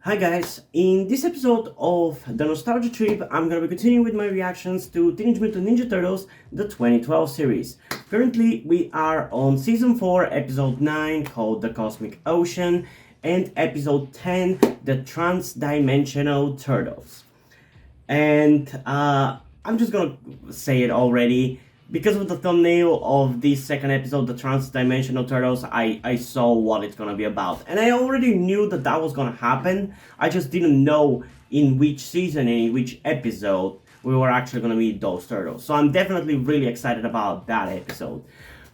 Hi guys, in this episode of the Nostalgia Trip, I'm gonna be continuing with my reactions to Teenage Mutant Ninja Turtles, the 2012 series. Currently, we are on Season 4, Episode 9, called The Cosmic Ocean, and Episode 10, The Trans-Dimensional Turtles. And I'm just gonna say it already. Because of the thumbnail of this second episode, the Trans-Dimensional Turtles, I saw what it's gonna be about. And I already knew that that was gonna happen. I just didn't know in which season and in which episode we were actually gonna meet those turtles. So I'm definitely really excited about that episode.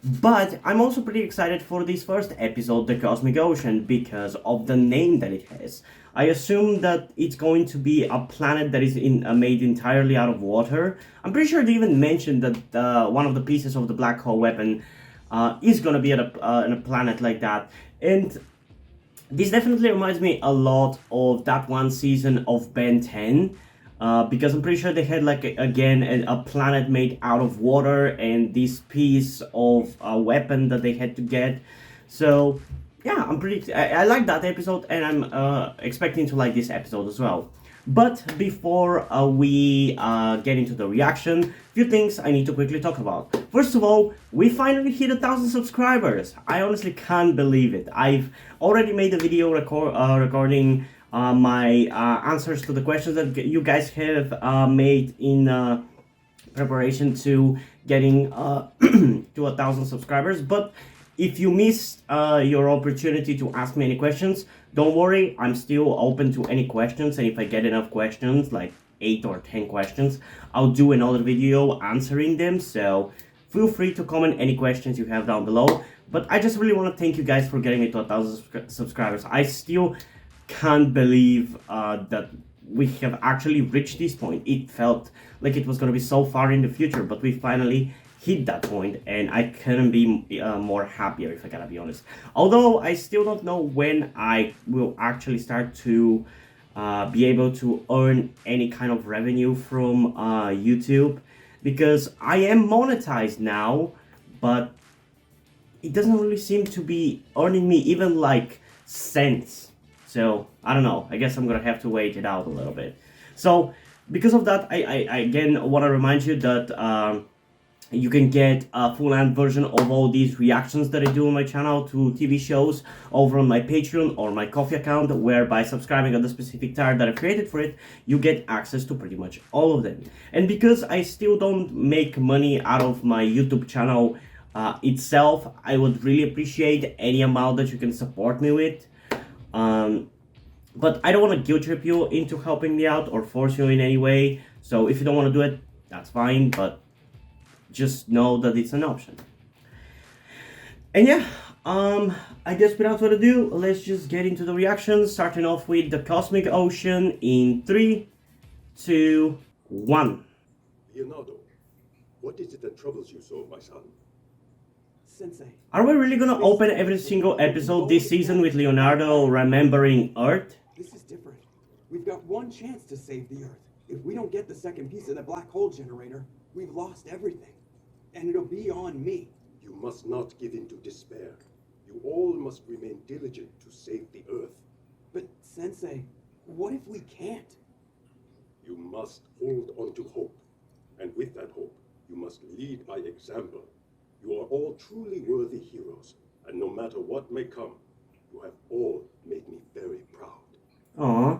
But I'm also pretty excited for this first episode, The Cosmic Ocean, because of the name that it has. I assume that it's going to be a planet that is made entirely out of water. I'm pretty sure they even mentioned that one of the pieces of the black hole weapon is going to be at in a planet like that. And this definitely reminds me a lot of that one season of Ben 10. Because I'm pretty sure they had again a planet made out of water and this piece of a weapon that they had to get. So yeah, I like that episode, and I'm expecting to like this episode as well. But before we get into the reaction, few things I need to quickly talk about. First of all, we finally hit 1,000 subscribers. I honestly can't believe it. I've already made a video recording my answers to the questions that you guys have made in preparation to getting to 1,000 subscribers. But if you missed your opportunity to ask me any questions, don't worry, I'm still open to any questions, and if I get enough questions, like 8 or 10 questions, I'll do another video answering them. So feel free to comment any questions you have down below. But I just really want to thank you guys for getting me to 1,000 subscribers. I still can't believe that we have actually reached this point. It felt like it was going to be so far in the future, but we finally hit that point, and I couldn't be more happier, if I gotta be honest. Although I still don't know when I will actually start to be able to earn any kind of revenue from YouTube, because I am monetized now, but it doesn't really seem to be earning me even like cents. So I don't know. I guess I'm gonna have to wait it out a little bit. So because of that, I again want to remind you that you can get a full-length version of all these reactions that I do on my channel to TV shows over on my Patreon or my Coffee account, where by subscribing at the specific tier that I created for it, you get access to pretty much all of them. And because I still don't make money out of my YouTube channel itself, I would really appreciate any amount that you can support me with. But I don't want to guilt trip you into helping me out or force you in any way. So if you don't want to do it, that's fine, but just know that it's an option. And yeah, I guess without further ado, let's just get into the reactions, starting off with the Cosmic Ocean in 3, 2, 1. Leonardo, what is it that troubles you so, my son? Sensei. Are we really gonna open every single episode this season with Leonardo remembering Earth? This is different. We've got one chance to save the Earth. If we don't get the second piece of the black hole generator, we've lost everything. And it'll be on me. You must not give in to despair. You all must remain diligent to save the Earth. But, Sensei, what if we can't? You must hold on to hope. And with that hope, you must lead by example. You are all truly worthy heroes. And no matter what may come, you have all made me very proud. Aww.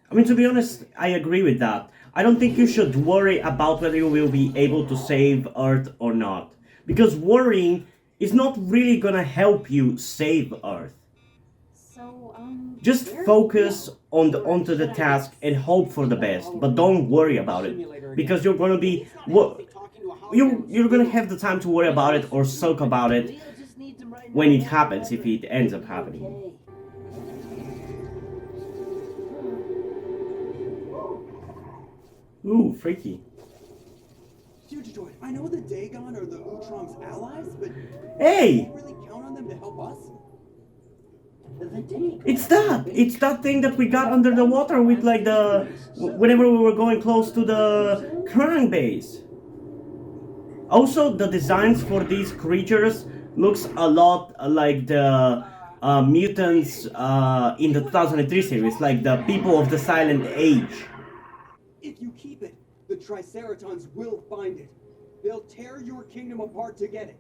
I mean, to be honest, I agree with that. I don't think you should worry about whether you will be able to save Earth or not. Because worrying is not really gonna help you save Earth. Just focus onto the task and hope for the best, but don't worry about it. Because you're gonna be... You're gonna have the time to worry about it or sulk about it when it happens, if it ends up happening. Ooh, freaky. Huge Joy, I know the Dagon are the Utrom's allies, but... Hey! Can we really count on them to help us? It's that thing that we got under the water with like whenever we were going close to the Krang base. Also, the designs for these creatures looks a lot like the mutants in the 2003 series, like the people of the Silent Age. If you keep it, the Triceratons will find it. They'll tear your kingdom apart to get it.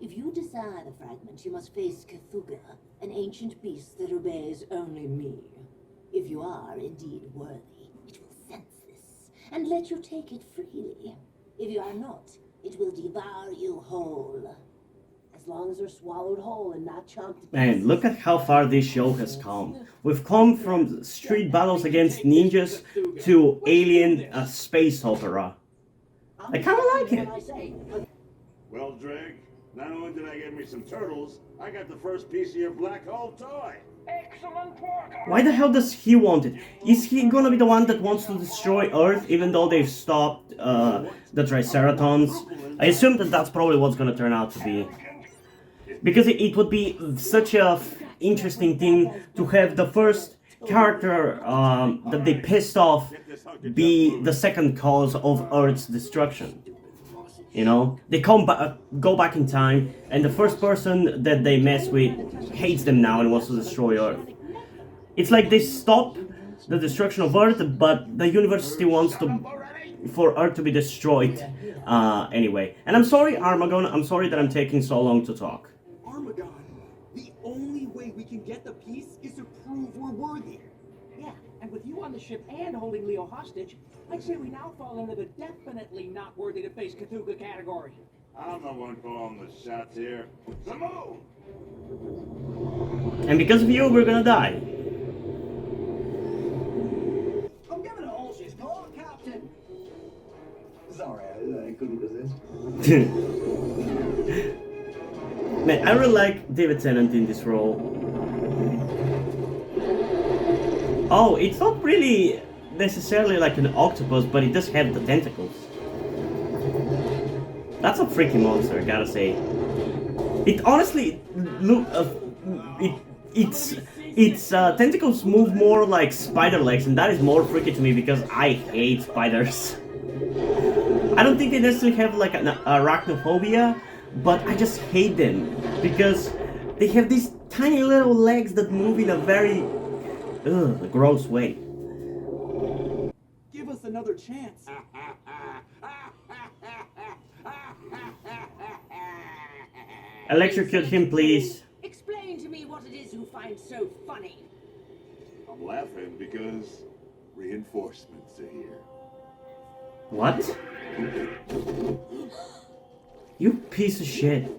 If you desire the fragment, you must face Cthulhu, an ancient beast that obeys only me. If you are indeed worthy, it will sense this and let you take it freely. If you are not, it will devour you whole. As long as you're swallowed whole and not chomped to Man, pieces. look at how far this show has come. We've come from street battles against ninjas to alien space opera. I kind of like it. Well, Drake, not only did I get me some turtles, I got the first piece of your black hole toy. Excellent work. Why the hell does he want it? Is he gonna be the one that wants to destroy Earth even though they've stopped the Triceratons? I assume that that's probably what's gonna turn out to be. Because it would be such a interesting thing to have the first character that they pissed off be the second cause of Earth's destruction. You know, they go back in time, and the first person that they mess with hates them now and wants to destroy Earth. It's like they stop the destruction of Earth, but the universe still wants for Earth to be destroyed anyway. And I'm sorry, Armagon, I'm sorry that I'm taking so long to talk. Armagon, the only way we can get the piece is to prove we're worthy. Yeah, and with you on the ship and holding Leo hostage, I'd say we now fall into the definitely not worthy to face Cthulhu category. I'm the one calling the shots here. So move! And because of you, we're gonna die. I'm giving it all she's got, Captain. Sorry, I couldn't resist. Man, I really like David Tennant in this role. Oh, it's not really necessarily like an octopus, but it does have the tentacles. That's a freaky monster, I gotta say. It honestly its tentacles move more like spider legs, and that is more freaky to me because I hate spiders. I don't think they necessarily have like an arachnophobia, but I just hate them because they have these tiny little legs that move in a very gross way. Give us another chance. Electrocute him, please. Explain to me what it is you find so funny. I'm laughing because reinforcements are here. What? You piece of shit.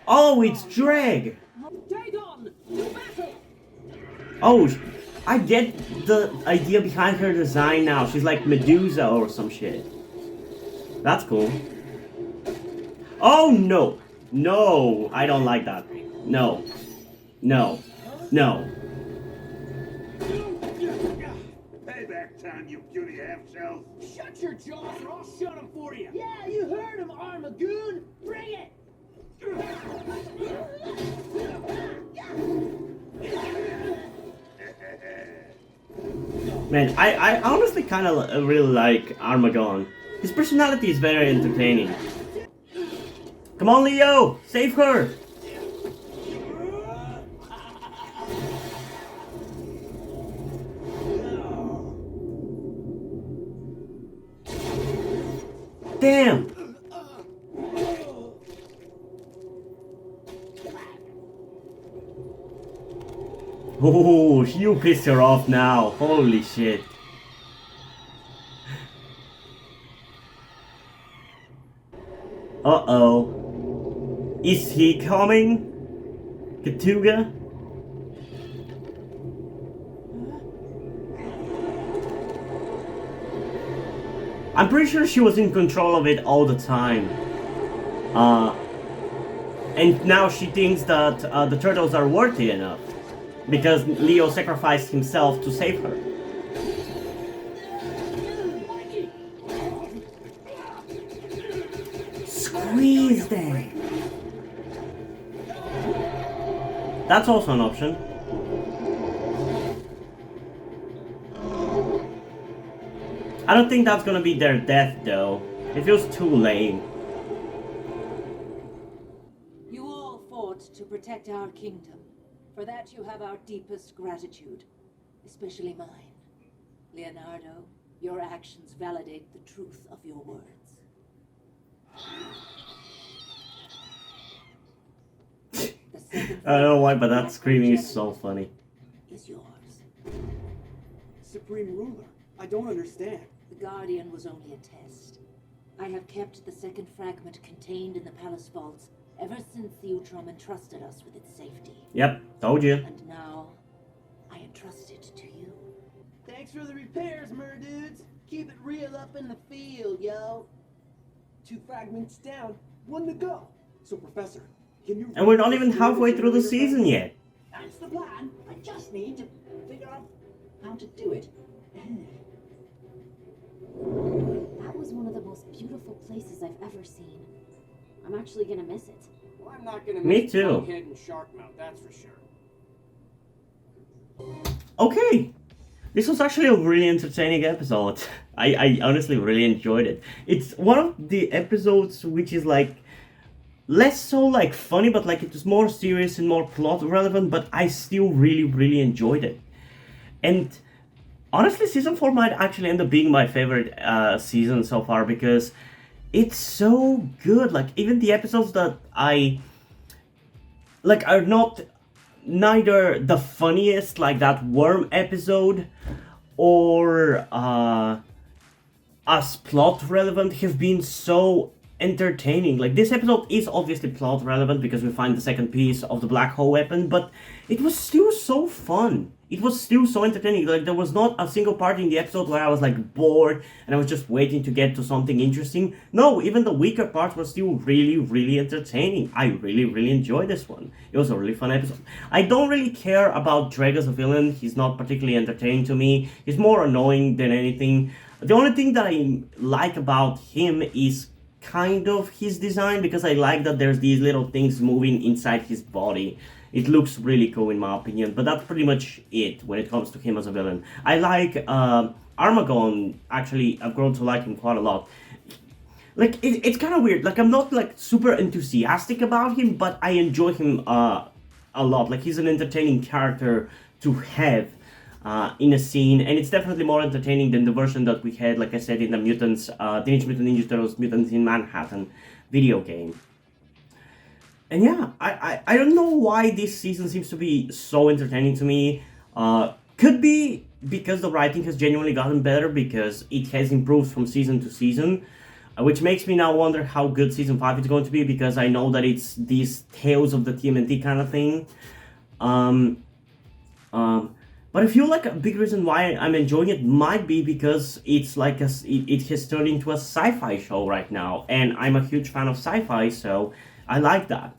Oh, it's Dreg! Dagon, to battle! Oh, I get the idea behind her design now. She's like Medusa or some shit. That's cool. Oh, no. No, I don't like that. No. No. No. Payback time, you puny half-shells! Shut your jaws or I'll shut them for you. Yeah, you heard him, Armagoon! Bring it! Man, I honestly kind of really like Armagon. His personality is very entertaining. Come on, Leo! Save her! Damn! Oh, you pissed her off now. Holy shit. Uh-oh. Is he coming? Katuga? I'm pretty sure she was in control of it all the time. And now she thinks that the turtles are worthy enough. Because Leo sacrificed himself to save her. Squeeze them! That's also an option. I don't think that's gonna be their death though. It feels too lame. You all fought to protect our kingdom. For that you have our deepest gratitude, especially mine. Leonardo, your actions validate the truth of your words. The second I don't know why, but that Black screaming is General so funny. is yours. Supreme Ruler, I don't understand. The Guardian was only a test. I have kept the second fragment contained in the palace vaults ever since the Utrom entrusted us with its safety. Yep, told you. And now, I entrust it to you. Thanks for the repairs, dudes. Keep it real up in the field, yo. 2 fragments down, 1 to go. So, Professor, can you... And we're not even halfway through the season yet. That's the plan. I just need to figure out how to do it. That was one of the most beautiful places I've ever seen. I'm actually gonna miss it. Well, I'm not gonna Me miss too. Head and Shark Mouth, that's for sure. Okay, this was actually a really entertaining episode. I honestly really enjoyed it. It's one of the episodes which is like less so like funny, but like it was more serious and more plot relevant, but I still really enjoyed it. And honestly, season 4 might actually end up being my favorite season so far because it's so good. Like even the episodes that I like are not neither the funniest, like that worm episode, or as plot relevant, have been so entertaining. Like this episode is obviously plot relevant because we find the second piece of the black hole weapon, but it was still so fun. It was still so entertaining. Like there was not a single part in the episode where I was like bored and I was just waiting to get to something interesting. No, even the weaker parts were still really entertaining. I really enjoyed this one. It was a really fun episode. I don't really care about Dreg as a villain. He's not particularly entertaining to me. He's more annoying than anything. The only thing that I like about him is kind of his design, because I like that there's these little things moving inside his body. It looks really cool in my opinion, but that's pretty much it when it comes to him as a villain. I like Armagon. Actually, I've grown to like him quite a lot. Like it's kind of weird. Like I'm not like super enthusiastic about him, but I enjoy him a lot. Like he's an entertaining character to have in a scene, and it's definitely more entertaining than the version that we had, like I said, in the Mutants, Teenage Mutant Ninja Turtles Mutants in Manhattan video game. And yeah, I don't know why this season seems to be so entertaining to me. Could be because the writing has genuinely gotten better, because it has improved from season to season, which makes me now wonder how good season 5 is going to be, because I know that it's these Tales of the TMNT kind of thing. But I feel like a big reason why I'm enjoying it might be because it's like it has turned into a sci-fi show right now, and I'm a huge fan of sci-fi, so I like that.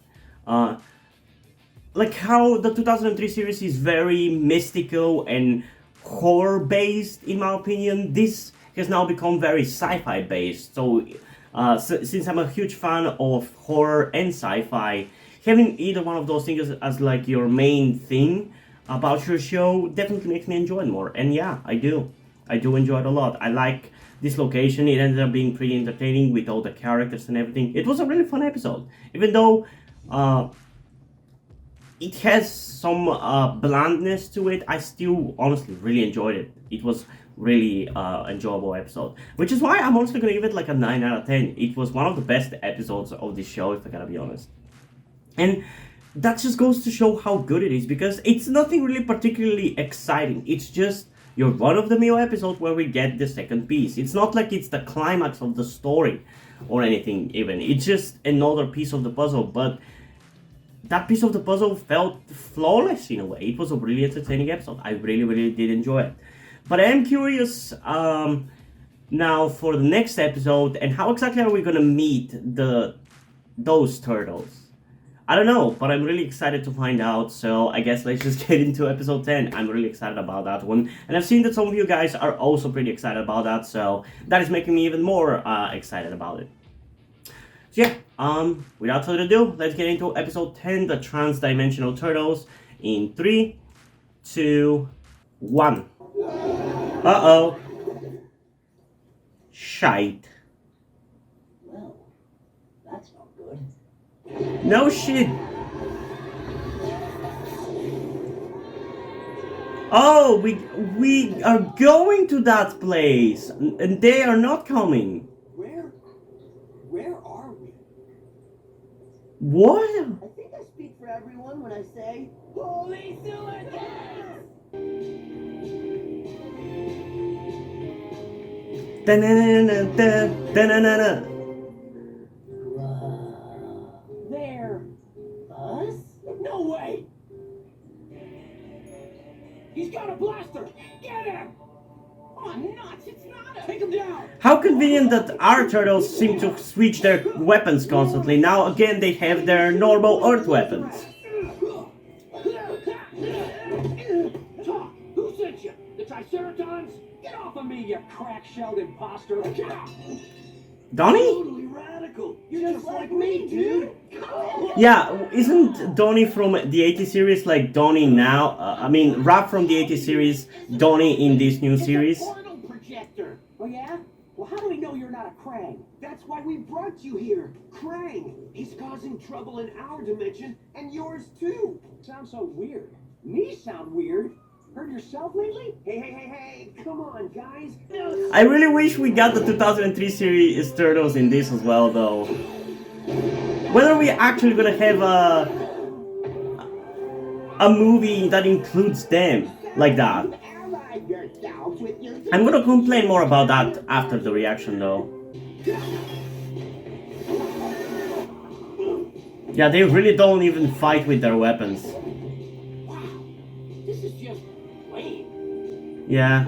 Like how the 2003 series is very mystical and horror based, in my opinion, this has now become very sci-fi based. So, since I'm a huge fan of horror and sci-fi, having either one of those things as like your main thing about your show definitely makes me enjoy it more. And yeah, I do enjoy it a lot. I like this location. It ended up being pretty entertaining with all the characters and everything. It was a really fun episode, even though it has some blandness to it. I still honestly really enjoyed it. It was really enjoyable episode, which is why I'm honestly gonna give it like a 9 out of 10. It was one of the best episodes of this show, if I gotta be honest. And that just goes to show how good it is, because it's nothing really particularly exciting. It's just your run-of-the-mill episode where we get the second piece. It's not like it's the climax of the story or anything even. It's just another piece of the puzzle, but that piece of the puzzle felt flawless in a way. It was a really entertaining episode. I really did enjoy it. But I am curious now for the next episode, and how exactly are we gonna meet those turtles? I don't know, but I'm really excited to find out, so I guess let's just get into episode 10. I'm really excited about that one, and I've seen that some of you guys are also pretty excited about that, so that is making me even more excited about it. So yeah, without further ado, let's get into episode 10, the Trans-Dimensional Turtles, in 3, 2, 1. Uh-oh. Shite. Well, that's not good. No shit. Oh, we are going to that place, and they are not coming. Where are we? What? I think I speak for everyone when I say, Holy Sewer Da-na-na-na-na-na-na-na. There. Us? No way! He's got a blaster! Get him! Oh, nuts! It's not a... Take him down! How convenient that our turtles seem to switch their weapons constantly. Now again they have their normal earth weapons. Talk! Who sent you? The Triceratons? Get off of me, you crack-shelled imposter! Donnie? Totally radical! You're just like me, dude! Yeah, isn't Donnie from the 80 series like Donnie now? I mean, Raph from the 80 series, Donnie in this new series. It's a portal projector! Oh yeah? Well, how do we know you're not a Krang? That's why we brought you here! Krang! He's causing trouble in our dimension, and yours too! Sounds so weird. Me sound weird? Heard yourself lately? Hey, come on, guys! I really wish we got the 2003 series Turtles in this as well, though. When are we actually gonna have a movie that includes them like that? I'm gonna complain more about that after the reaction, though. Yeah, they really don't even fight with their weapons. This is just lame. Yeah.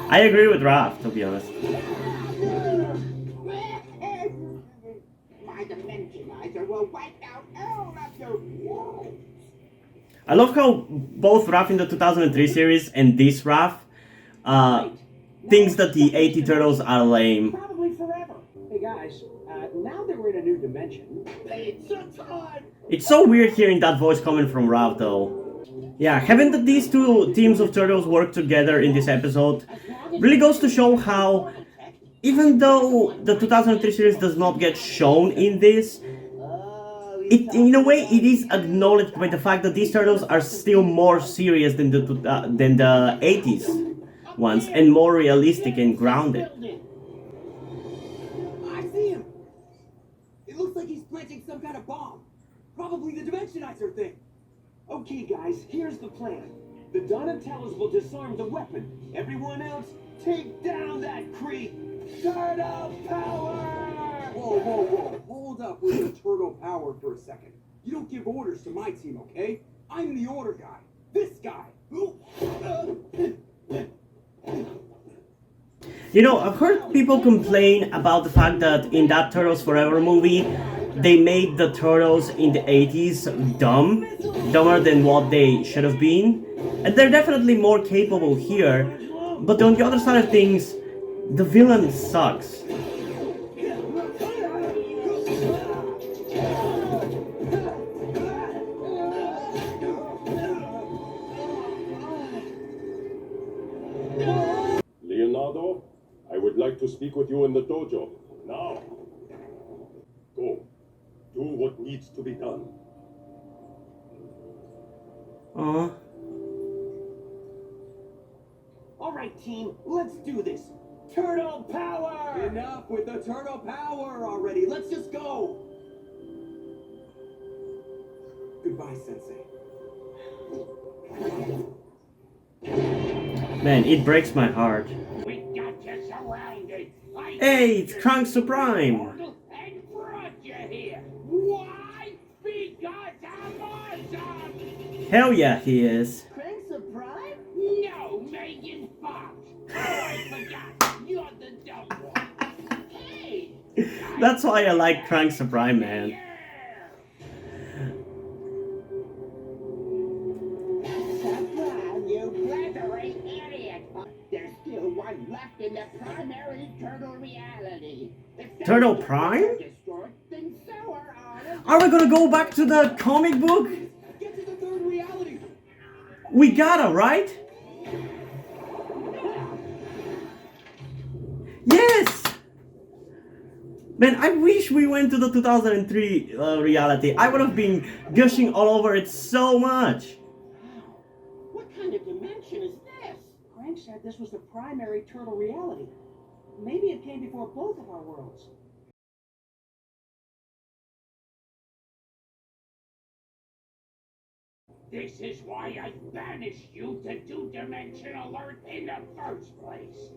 I agree with Raph, to be honest. My dimensionizer will wipe out all of your worlds. I love how both Raph in the 2003 series and this Raph thinks that the 80 Turtles are lame. Probably forever. Hey guys, now that we're in a new dimension, pizza time! It's so weird hearing that voice coming from Raph, though. Yeah, having these two teams of turtles work together in this episode really goes to show how, even though the 2003 series does not get shown in this, in a way it is acknowledged by the fact that these turtles are still more serious than the 80s ones and more realistic and grounded. I see him! It looks like he's planting some kind of bomb. Probably the dimensionizer thing. Okay guys, here's the plan. The Donatellas will disarm the weapon. Everyone else, take down that creep! Turtle power! Whoa. Hold up with the turtle power for a second. You don't give orders to my team, okay? I'm the order guy. This guy. You know, I've heard people complain about the fact that in that Turtles Forever movie, they made the turtles in the 80s dumber than what they should have been. And they're definitely more capable here, but on the other side of things, the villain sucks. Leonardo, I would like to speak with you in the dojo. Now. Go. Do what needs to be done. Alright team, let's do this! Turtle power! Enough with the turtle power already. Let's just go. Goodbye, Sensei. Man, it breaks my heart. We got you surrounded! Hey, it's Krang Supreme! And brought you here! Why? Because I'm awesome! Hell yeah, he is. Crank surprise? No, Megan Fox! Oh, I forgot! You're the dumb one! Hey! That's why I like Krang Supreme, man. Surprise, you blithering idiot! There's still one left in the primary turtle reality. If Turtle those Prime? are destroyed, then so are all Are we gonna go back to the comic book? Get to the third reality. We gotta, right? Yes! Man, I wish we went to the 2003 reality. I would have been gushing all over it so much. What kind of dimension is this? Crank said this was the primary turtle reality. Maybe it came before both of our worlds. This is why I banished you to two-dimension alert in the first place.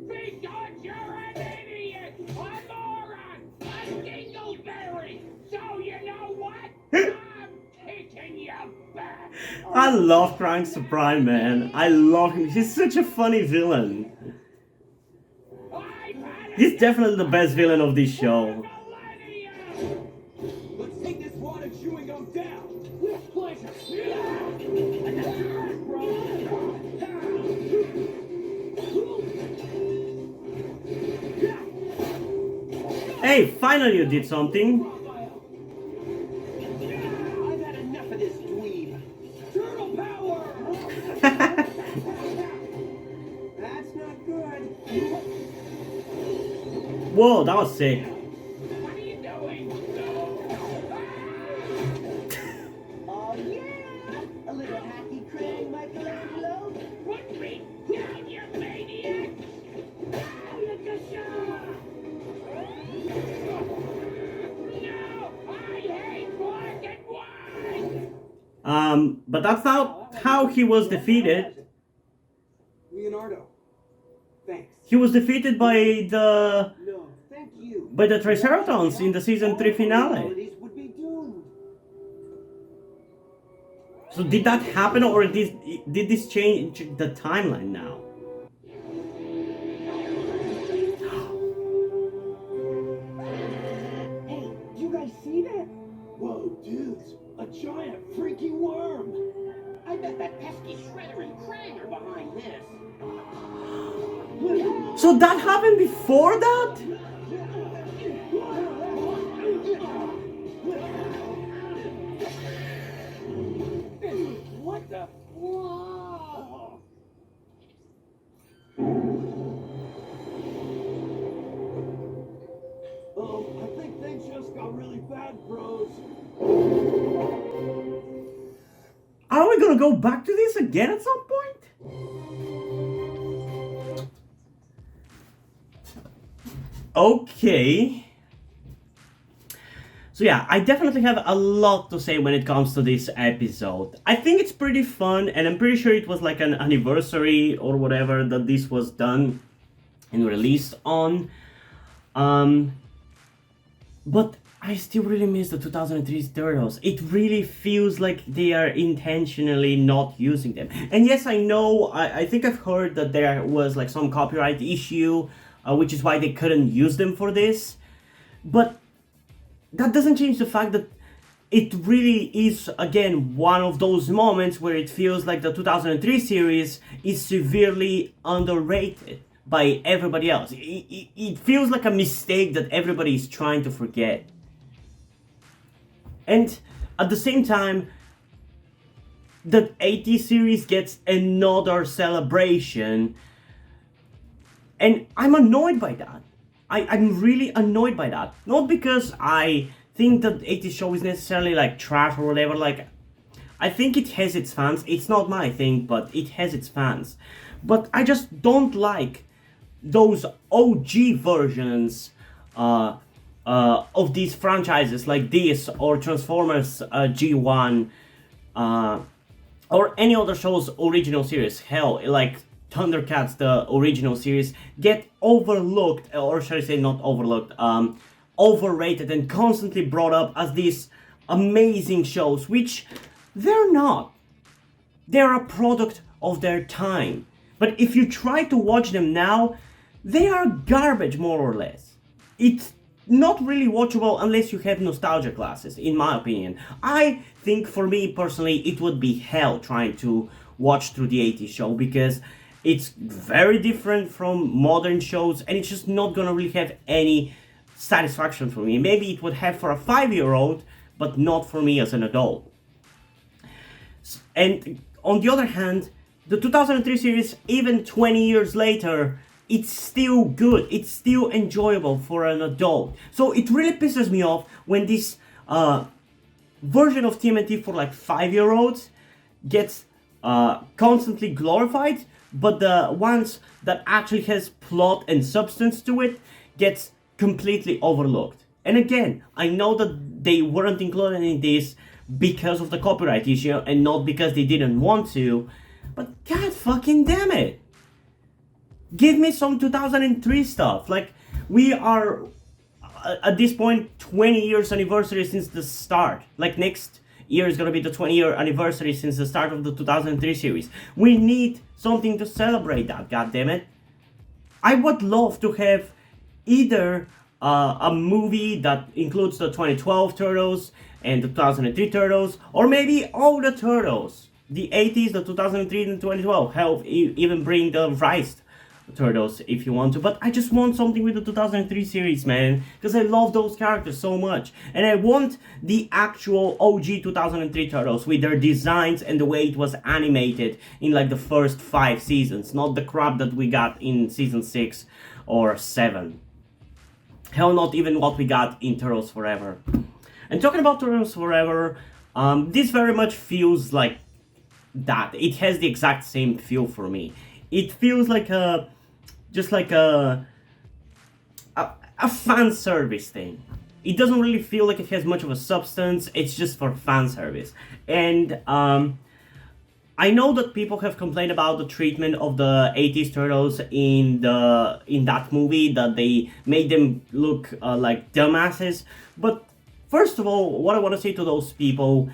Because you're an idiot, a moron, a dingleberry. So you know what? I'm kicking you back. I love Crank Supreme, man. I love him. He's such a funny villain. He's definitely the best villain of this show. Let's take this wad of chewing gum down. With pleasure. Hey, finally you did something. I've had enough of this dweeb. Turtle power! That's not good. Whoa, that was sick. What are you doing? Oh yeah! A little hacky Krang Michelangelo. Put me down, you maniac! No! I hate black and white! But that's not how he was defeated. Leonardo, thanks. He was defeated by No, thank you. the Triceratons in the season 3 finale. Realities would be doomed. So did that happen, or did this change the timeline now? Hey, do you guys see that? Whoa, dudes, a giant freaky worm. I bet that pesky Shredder and Krang are behind this. So that happened before that? What the? Whoa! I think things just got really bad, bros. Are we gonna go back to this again at some point? Okay. So yeah, I definitely have a lot to say when it comes to this episode. I think it's pretty fun, and I'm pretty sure it was like an anniversary or whatever that this was done and released on. But I still really miss the 2003 Turtles. It really feels like they are intentionally not using them. And yes, I know, I think I've heard that there was like some copyright issue, which is why they couldn't use them for this. But that doesn't change the fact that it really is, again, one of those moments where it feels like the 2003 series is severely underrated by everybody else. It feels like a mistake that everybody is trying to forget. And at the same time, the 80 series gets another celebration, and I'm annoyed by that. I'm really annoyed by that. Not because I think that 80s show is necessarily like trash or whatever, like, I think it has its fans. It's not my thing, but it has its fans. But I just don't like those OG versions of these franchises like this, or Transformers G1, or any other show's original series. Hell, like Thundercats, the original series, get overlooked, or should I say not overlooked, overrated and constantly brought up as these amazing shows, which they're not. They're a product of their time. But if you try to watch them now, they are garbage, more or less. It's not really watchable unless you have nostalgia classes, in my opinion. I think, for me personally, it would be hell trying to watch through the 80s show, because it's very different from modern shows, and it's just not gonna really have any satisfaction for me. Maybe it would have for a 5-year-old, but not for me as an adult. And on the other hand, the 2003 series, even 20 years later, it's still good. It's still enjoyable for an adult. So it really pisses me off when this version of TMNT for like 5-year-olds gets constantly glorified, but the ones that actually has plot and substance to it gets completely overlooked. And again, I know that they weren't included in this because of the copyright issue and not because they didn't want to, but god fucking damn it. Give me some 2003 stuff. Like, we are at this point 20 years anniversary since the start. Like, next year is gonna be the 20-year anniversary since the start of the 2003 series. We need something to celebrate that, god damn it. I would love to have either a movie that includes the 2012 Turtles and the 2003 Turtles, or maybe all the Turtles. The 80s, the 2003, and the 2012. Hell, even bring the Rise Turtles if you want to, but I just want something with the 2003 series, man, because I love those characters so much, and I want the actual OG 2003 Turtles with their designs and the way it was animated in like the first 5 seasons, not the crap that we got in season 6 or 7. Hell, not even what we got in Turtles Forever. And talking about Turtles Forever, this very much feels like that. It has the exact same feel for me. It feels like a fan service thing. It doesn't really feel like it has much of a substance. It's just for fan service. And I know that people have complained about the treatment of the 80s Turtles in that movie, that they made them look like dumbasses. But first of all, what I want to say to those people,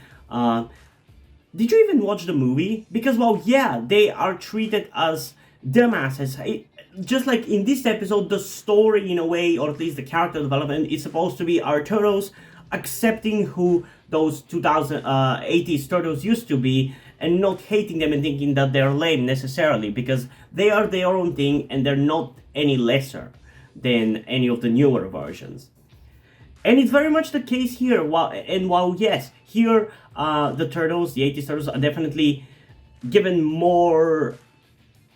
did you even watch the movie? Because, well, yeah, they are treated as dumbasses. Just like in this episode, the story, in a way, or at least the character development, is supposed to be our Turtles accepting who those 2080s Turtles used to be, and not hating them and thinking that they're lame necessarily, because they are their own thing and they're not any lesser than any of the newer versions. And it's very much the case here. While yes, here the Turtles, the 80s Turtles, are definitely given more.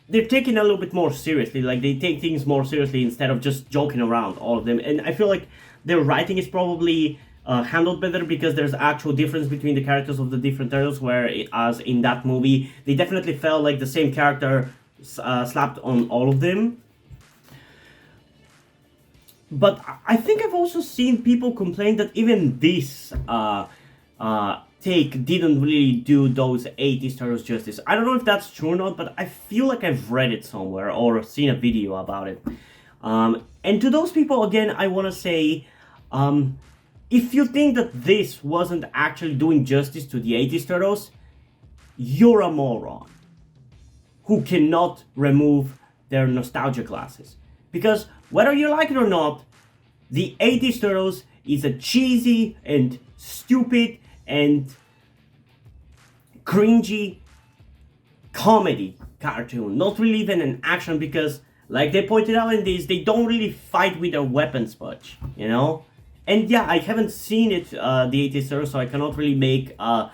They're taken a little bit more seriously. Like, they take things more seriously instead of just joking around, all of them. And I feel like their writing is probably handled better because there's actual difference between the characters of the different Turtles. Whereas in that movie, they definitely felt like the same character slapped on all of them. But I think I've also seen people complain that even this take didn't really do those 80s Turtles justice. I don't know if that's true or not, but I feel like I've read it somewhere or seen a video about it. And to those people, again, I want to say, if you think that this wasn't actually doing justice to the 80s Turtles, you're a moron who cannot remove their nostalgia glasses. Because whether you like it or not, the 80s Turtles is a cheesy and stupid and cringy comedy cartoon. Not really even an action, because, like they pointed out in this, they don't really fight with their weapons much, you know? And yeah, I haven't seen it, the 80s Turtles, so I cannot really make a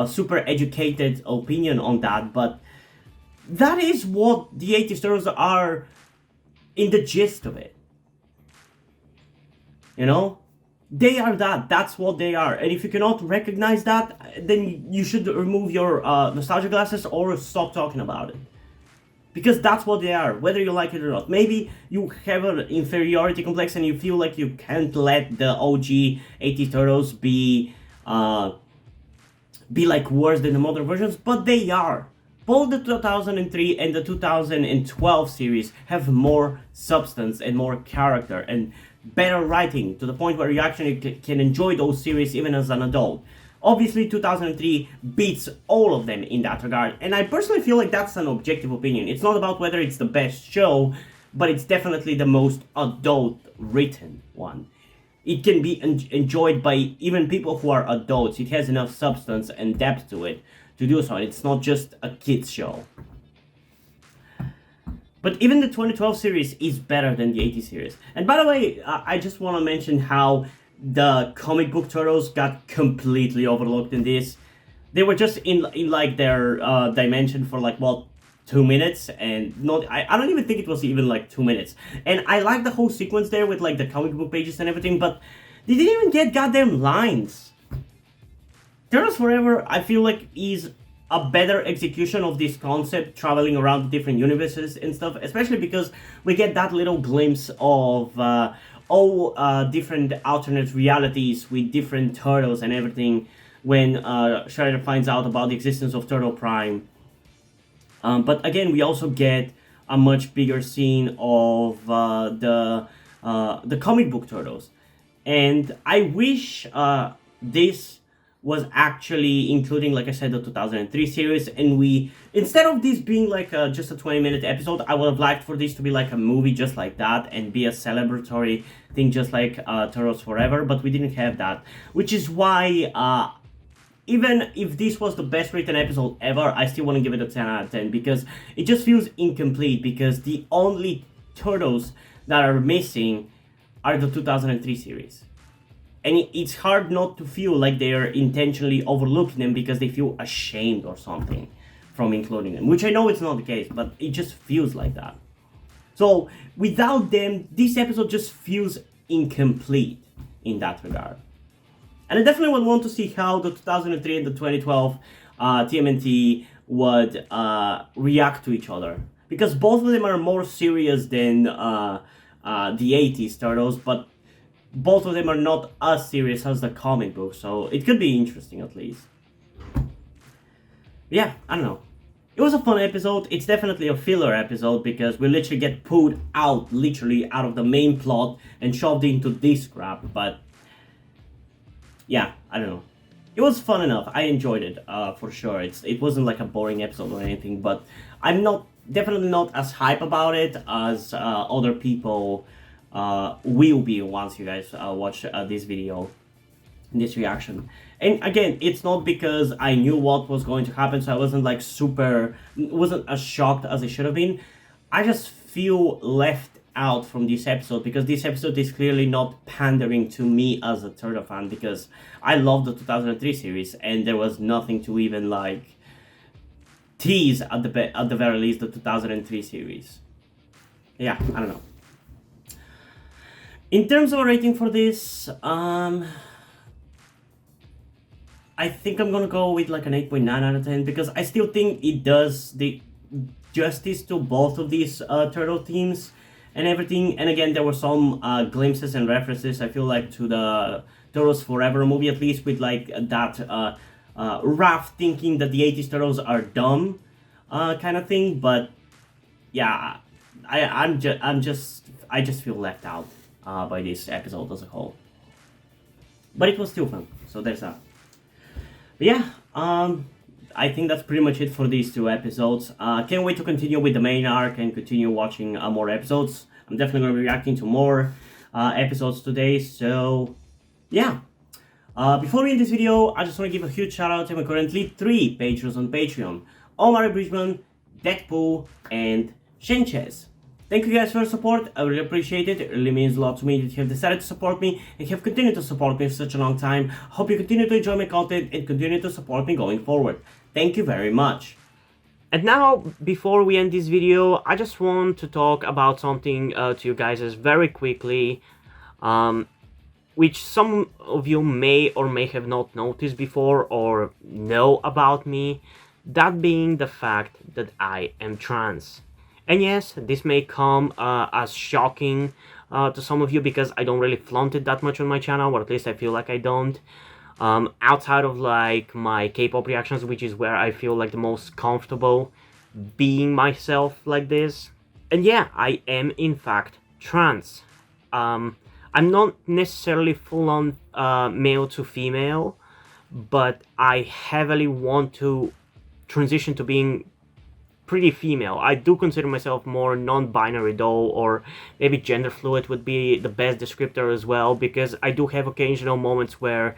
super educated opinion on that, but that is what the 80s Turtles are in the gist of it. You know? They are that. That's what they are. And if you cannot recognize that, then you should remove your nostalgia glasses or stop talking about it. Because that's what they are, whether you like it or not. Maybe you have an inferiority complex and you feel like you can't let the OG 80s Turtles be like worse than the modern versions, but they are. Both the 2003 and the 2012 series have more substance and more character and better writing, to the point where you actually can enjoy those series even as an adult. Obviously, 2003 beats all of them in that regard, and I personally feel like that's an objective opinion. It's not about whether it's the best show, but it's definitely the most adult written one. It can be enjoyed by even people who are adults. It has enough substance and depth to it to do so. It's not just a kids show. But even the 2012 series is better than the 80 series. And by the way, I just want to mention how the comic book Turtles got completely overlooked in this. They were just in like their dimension for like, what, 2 minutes, and not I don't even think it was even like 2 minutes. And I like the whole sequence there with like the comic book pages and everything, but they didn't even get goddamn lines. Turtles Forever, I feel like, is a better execution of this concept, traveling around different universes and stuff, especially because we get that little glimpse of all different alternate realities with different turtles and everything when Shredder finds out about the existence of Turtle Prime. But again, we also get a much bigger scene of the comic book turtles, and I wish this was actually including, like I said, the 2003 series, and we, instead of this being like just a 20-minute episode, I would have liked for this to be like a movie just like that and be a celebratory thing just like Turtles Forever, but we didn't have that, which is why even if this was the best written episode ever, I still want to give it a 10 out of 10 because it just feels incomplete, because the only turtles that are missing are the 2003 series. And it's hard not to feel like they're intentionally overlooking them because they feel ashamed or something from including them, which I know it's not the case, but it just feels like that. So without them, this episode just feels incomplete in that regard. And I definitely would want to see how the 2003 and the 2012 TMNT would react to each other, because both of them are more serious than the 80s Turtles, but both of them are not as serious as the comic book, so it could be interesting at least. Yeah, I don't know. It was a fun episode. It's definitely a filler episode because we literally get pulled out, literally out of the main plot and shoved into this crap, but yeah, I don't know. It was fun enough. I enjoyed it, for sure. It wasn't like a boring episode or anything, but I'm definitely not as hype about it as other people will be once you guys watch this video, this reaction. And again, it's not because I knew what was going to happen, so I wasn't like wasn't as shocked as I should have been. I just feel left out from this episode because this episode is clearly not pandering to me as a Turtle fan, because I love the 2003 series and there was nothing to even like tease at the very least the 2003 series. Yeah, I don't know. In terms of a rating for this, I think I'm gonna go with like an 8.9 out of 10 because I still think it does the justice to both of these turtle themes and everything. And again, there were some glimpses and references, I feel like, to the Turtles Forever movie, at least with like that Raph thinking that the 80s turtles are dumb kind of thing. But yeah, I just feel left out by this episode as a whole. But it was still fun, so there's that. But yeah, I think that's pretty much it for these two episodes. Can't wait to continue with the main arc and continue watching more episodes. I'm definitely going to be reacting to more episodes today, so yeah. Before we end this video, I just want to give a huge shout out to my currently 3 patrons on Patreon: Omar Bridgman, Deadpool, and Shenches. Thank you guys for your support. I really appreciate it. It really means a lot to me that you have decided to support me and have continued to support me for such a long time. I hope you continue to enjoy my content and continue to support me going forward. Thank you very much. And now, before we end this video, I just want to talk about something to you guys very quickly, which some of you may or may have not noticed before or know about me, that being the fact that I am trans. And yes, this may come as shocking to some of you because I don't really flaunt it that much on my channel, or at least I feel like I don't. Outside of like my K-pop reactions, which is where I feel like the most comfortable being myself like this. And yeah, I am in fact trans. I'm not necessarily full-on male to female, but I heavily want to transition to being pretty female. I do consider myself more non-binary though, or maybe gender fluid would be the best descriptor as well, because I do have occasional moments where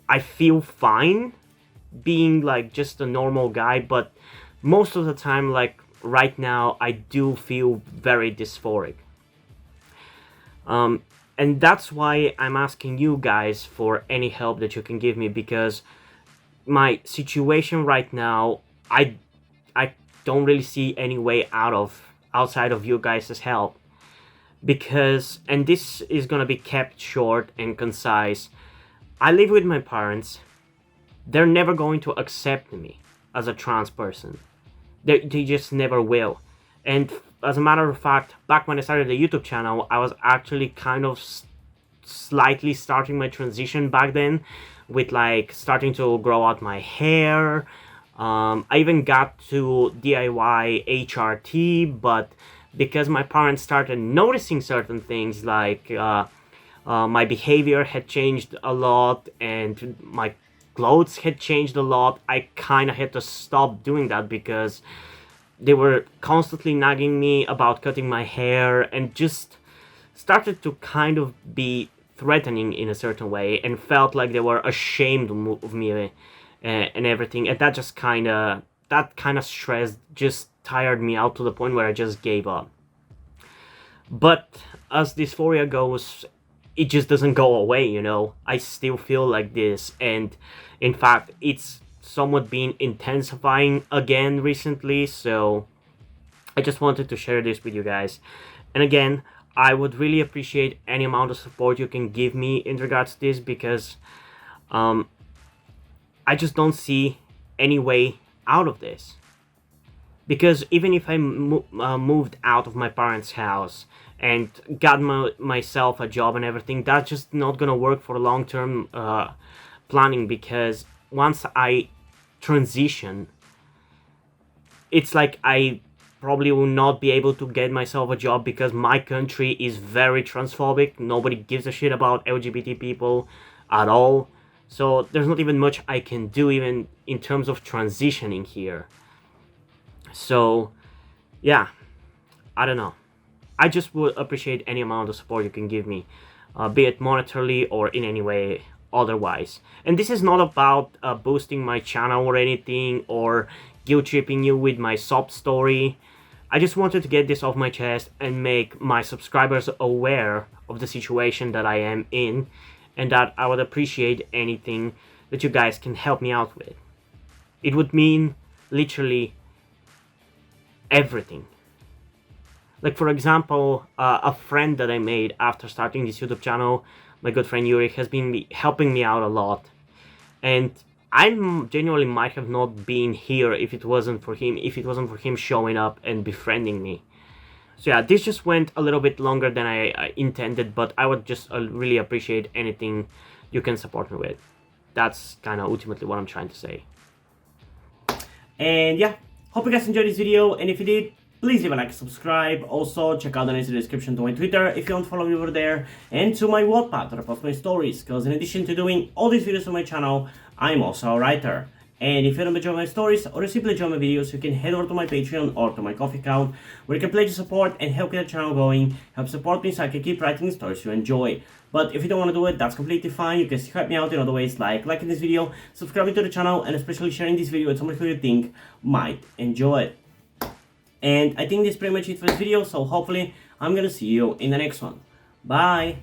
I feel fine being like just a normal guy, but most of the time, like right now, I do feel very dysphoric. And that's why I'm asking you guys for any help that you can give me, because my situation right now, I don't really see any way outside of you guys' help. Because, and this is gonna be kept short and concise, I live with my parents. They're never going to accept me as a trans person. They just never will. And as a matter of fact, back when I started the YouTube channel, I was actually kind of slightly starting my transition back then, with like starting to grow out my hair. I even got to DIY HRT, but because my parents started noticing certain things, like my behavior had changed a lot and my clothes had changed a lot, I kind of had to stop doing that, because they were constantly nagging me about cutting my hair, and just started to kind of be threatening in a certain way, and felt like they were ashamed of me and everything. And that just kind of stress just tired me out to the point where I just gave up. But as dysphoria goes, it just doesn't go away, you know. I still feel like this, and in fact it's somewhat been intensifying again recently, so I just wanted to share this with you guys. And again, I would really appreciate any amount of support you can give me in regards to this, because I just don't see any way out of this. Because even if I moved out of my parents' house and got myself a job and everything, that's just not gonna work for long-term planning, because once I transition, it's like I probably will not be able to get myself a job, because my country is very transphobic. Nobody gives a shit about LGBT people at all. So there's not even much I can do, even in terms of transitioning here. So yeah, I don't know. I just would appreciate any amount of support you can give me, be it monetarily or in any way otherwise. And this is not about boosting my channel or anything, or guilt tripping you with my sob story. I just wanted to get this off my chest and make my subscribers aware of the situation that I am in, and that I would appreciate anything that you guys can help me out with. It would mean literally everything. Like, for example, a friend that I made after starting this YouTube channel, my good friend Yuri, has been helping me out a lot. And I genuinely might have not been here if it wasn't for him showing up and befriending me. So yeah, this just went a little bit longer than I intended, but I would just really appreciate anything you can support me with. That's kind of ultimately what I'm trying to say. And yeah, hope you guys enjoyed this video, and if you did, please leave a like, subscribe. Also, check out the links in the description to my Twitter if you don't follow me over there, and to my Wattpad where I post my stories, because in addition to doing all these videos on my channel, I'm also a writer. And if you don't enjoy my stories or you simply enjoy my videos, you can head over to my Patreon or to my Coffee account, where you can pledge support and help get the channel going, help support me so I can keep writing stories you enjoy. But if you don't want to do it, that's completely fine. You can still help me out in other ways, like liking this video, subscribing to the channel, and especially sharing this video with someone who you think might enjoy it. And I think this is pretty much it for this video, so hopefully I'm gonna see you in the next one. Bye!